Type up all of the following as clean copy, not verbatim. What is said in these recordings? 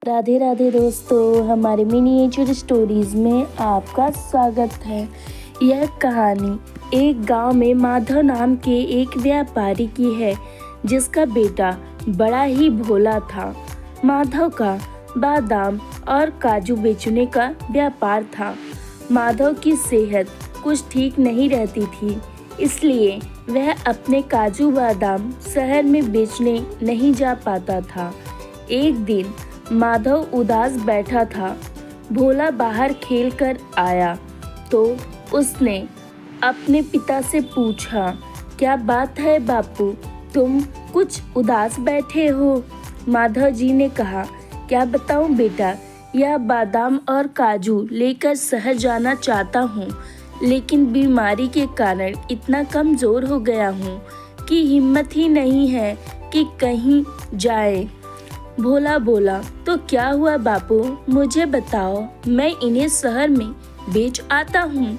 राधे राधे दोस्तों, हमारे miniature stories में आपका स्वागत है। यह कहानी एक गांव में माधव नाम के एक व्यापारी की है, जिसका बेटा बड़ा ही भोला था। माधव का बादाम और काजू बेचने का व्यापार था। माधव की सेहत कुछ ठीक नहीं रहती थी, इसलिए वह अपने काजू बादाम शहर में बेचने नहीं जा पाता था। एक दिन माधव उदास बैठा था। भोला बाहर खेल कर आया तो उसने अपने पिता से पूछा, क्या बात है बापू, तुम कुछ उदास बैठे हो? माधव जी ने कहा, क्या बताऊं बेटा, यह बादाम और काजू लेकर शहर जाना चाहता हूँ, लेकिन बीमारी के कारण इतना कमज़ोर हो गया हूँ कि हिम्मत ही नहीं है कि कहीं जाए। भोला बोला, तो क्या हुआ बापू, मुझे बताओ, मैं इन्हें शहर में बेच आता हूँ।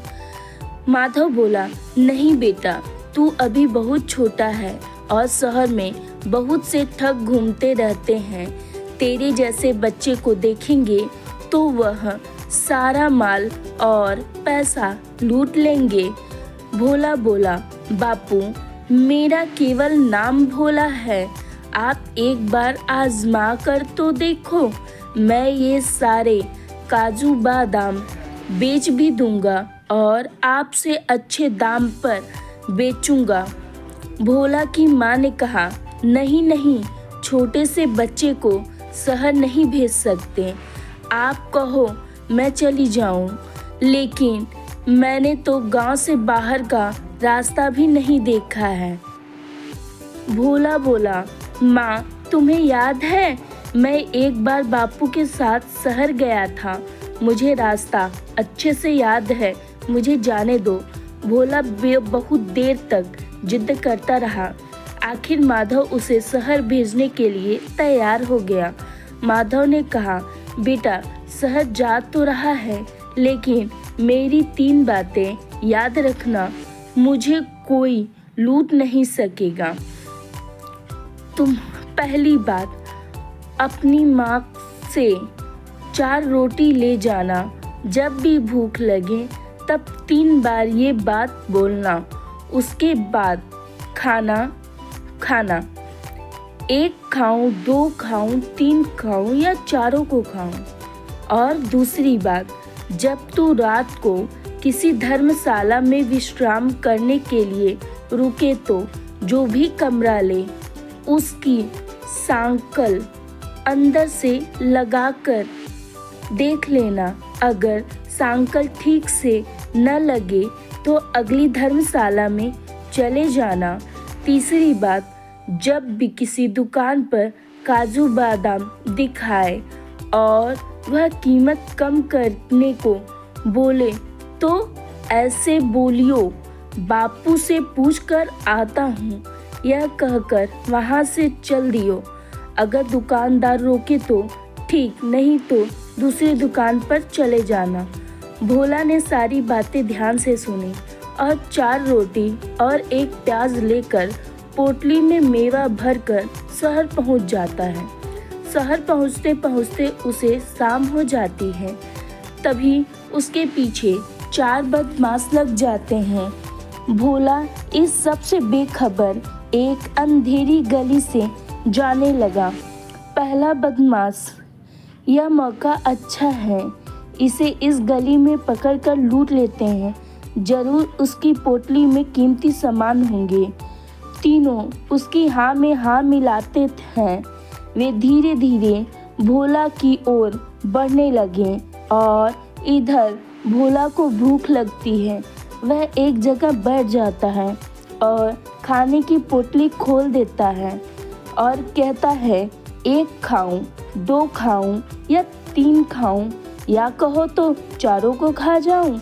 माधव बोला, नहीं बेटा, तू अभी बहुत छोटा है और शहर में बहुत से ठग घूमते रहते हैं। तेरे जैसे बच्चे को देखेंगे तो वह सारा माल और पैसा लूट लेंगे। भोला बोला, बापू, मेरा केवल नाम भोला है, आप एक बार आजमा कर तो देखो। मैं ये सारे काजू बादाम बेच भी दूंगा और आपसे अच्छे दाम पर बेचूंगा। भोला की माँ ने कहा, नहीं नहीं, छोटे से बच्चे को शहर नहीं भेज सकते। आप कहो मैं चली जाऊं, लेकिन मैंने तो गांव से बाहर का रास्ता भी नहीं देखा है। भोला बोला, माँ, तुम्हें याद है, मैं एक बार बापू के साथ शहर गया था, मुझे रास्ता अच्छे से याद है, मुझे जाने दो। भोला बहुत देर तक जिद करता रहा। आखिर माधव उसे शहर भेजने के लिए तैयार हो गया। माधव ने कहा, बेटा, शहर जा तो रहा है, लेकिन मेरी 3 बातें याद रखना, मुझे कोई लूट नहीं सकेगा। तुम पहली बात, अपनी माँ से 4 रोटी ले जाना। जब भी भूख लगे तब 3 बार ये बात बोलना। उसके बाद खाना खाना, 1 खाऊं, 2 खाऊं, 3 खाऊं या चारों को खाऊं। और दूसरी बात, जब तू रात को किसी धर्मशाला में विश्राम करने के लिए रुके तो जो भी कमरा ले, उसकी सांकल अंदर से लगाकर देख लेना। अगर सांकल ठीक से न लगे तो अगली धर्मशाला में चले जाना। तीसरी बात, जब भी किसी दुकान पर काजू बादाम दिखाए और वह कीमत कम करने को बोले तो ऐसे बोलियो, बापू से पूछकर आता हूँ, यह कहकर वहाँ से चल दियो। अगर दुकानदार रोके तो ठीक, नहीं तो दूसरी दुकान पर चले जाना। भोला ने सारी बातें ध्यान से सुनी और 4 रोटी और 1 प्याज लेकर पोटली में मेवा भरकर शहर पहुँच जाता है। शहर पहुँचते पहुँचते उसे शाम हो जाती है। तभी उसके पीछे 4 बदमाश लग जाते हैं। भोला इस सब से बेखबर एक अंधेरी गली से जाने लगा। पहला बदमाश, यह मौका अच्छा है, इसे इस गली में पकड़कर लूट लेते हैं, जरूर उसकी पोटली में कीमती सामान होंगे। तीनों उसकी हाँ में हाँ मिलाते हैं। वे धीरे धीरे भोला की ओर बढ़ने लगे और इधर भोला को भूख लगती है। वह एक जगह बैठ जाता है और खाने की पोटली खोल देता है और कहता है, 1 खाऊं, 2 खाऊं या 3 खाऊं, या कहो तो चारों को खा जाऊं।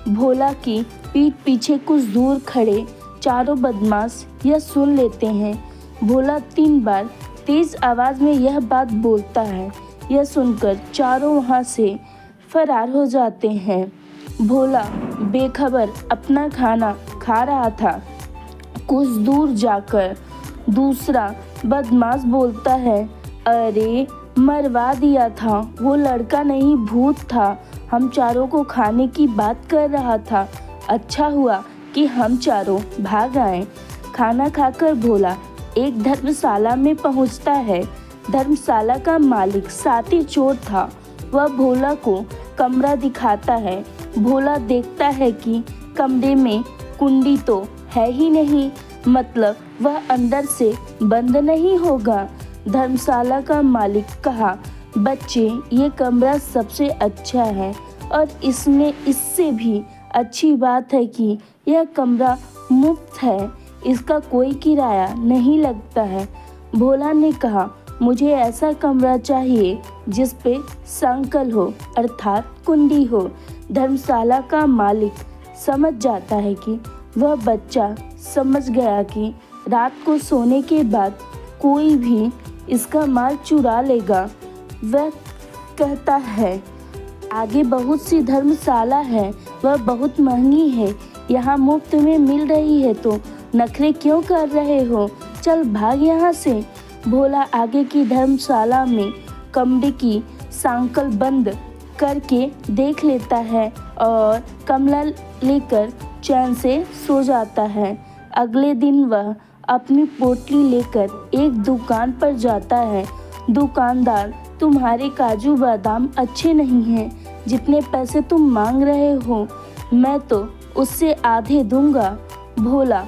भोला की पीठ पीछे कुछ दूर खड़े चारों बदमाश यह सुन लेते हैं। भोला 3 बार तेज आवाज में यह बात बोलता है। यह सुनकर चारों वहां से फरार हो जाते हैं। भोला बेखबर अपना खाना खा रहा था। कुछ दूर जाकर दूसरा बदमाश बोलता है, अरे मरवा दिया था। वो लड़का नहीं भूत था, हम चारों को खाने की बात कर रहा था। अच्छा हुआ कि हम चारों भाग आए। खाना खाकर भोला एक धर्मशाला में पहुंचता है। धर्मशाला का मालिक साथी चोर था। वह भोला को कमरा दिखाता है। भोला देखता है कि कमरे में कुंडी तो है ही नहीं, मतलब वह अंदर से बंद नहीं होगा। धर्मशाला का मालिक कहा, बच्चे ये कमरा सबसे अच्छा है और इसमें इससे भी अच्छी बात है कि यह कमरा मुफ्त है, इसका कोई किराया नहीं लगता है। भोला ने कहा, मुझे ऐसा कमरा चाहिए जिस पे संकल हो अर्थात कुंडी हो। धर्मशाला का मालिक समझ जाता है कि वह बच्चा समझ गया कि रात को सोने के बाद कोई भी इसका माल चुरा लेगा। वह कहता है, आगे बहुत सी धर्मशाला है, वह बहुत महंगी है, यहाँ मुफ्त में मिल रही है तो नखरे क्यों कर रहे हो, चल भाग यहाँ से। भोला आगे की धर्मशाला में कमरे की सांकल बंद करके देख लेता है और कमरा लेकर चैन से सो जाता है। अगले दिन वह अपनी पोटली लेकर एक दुकान पर जाता है। दुकानदार, तुम्हारे काजू बादाम अच्छे नहीं हैं, जितने पैसे तुम मांग रहे हो मैं तो उससे आधे दूंगा। भोला,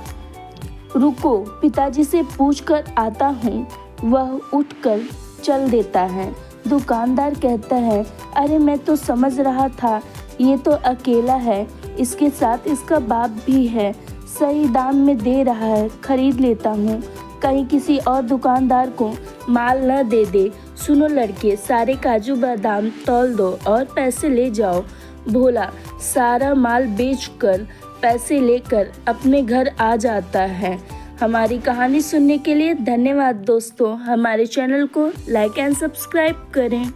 रुको, पिताजी से पूछकर आता हूँ। वह उठकर चल देता है। दुकानदार कहता है, अरे मैं तो समझ रहा था ये तो अकेला है, इसके साथ इसका बाप भी है, सही दाम में दे रहा है, खरीद लेता हूँ, कहीं किसी और दुकानदार को माल न दे दे। सुनो लड़के, सारे काजू बादाम तौल दो और पैसे ले जाओ। भोला सारा माल बेचकर पैसे लेकर अपने घर आ जाता है। हमारी कहानी सुनने के लिए धन्यवाद दोस्तों। हमारे चैनल को लाइक एंड सब्सक्राइब करें।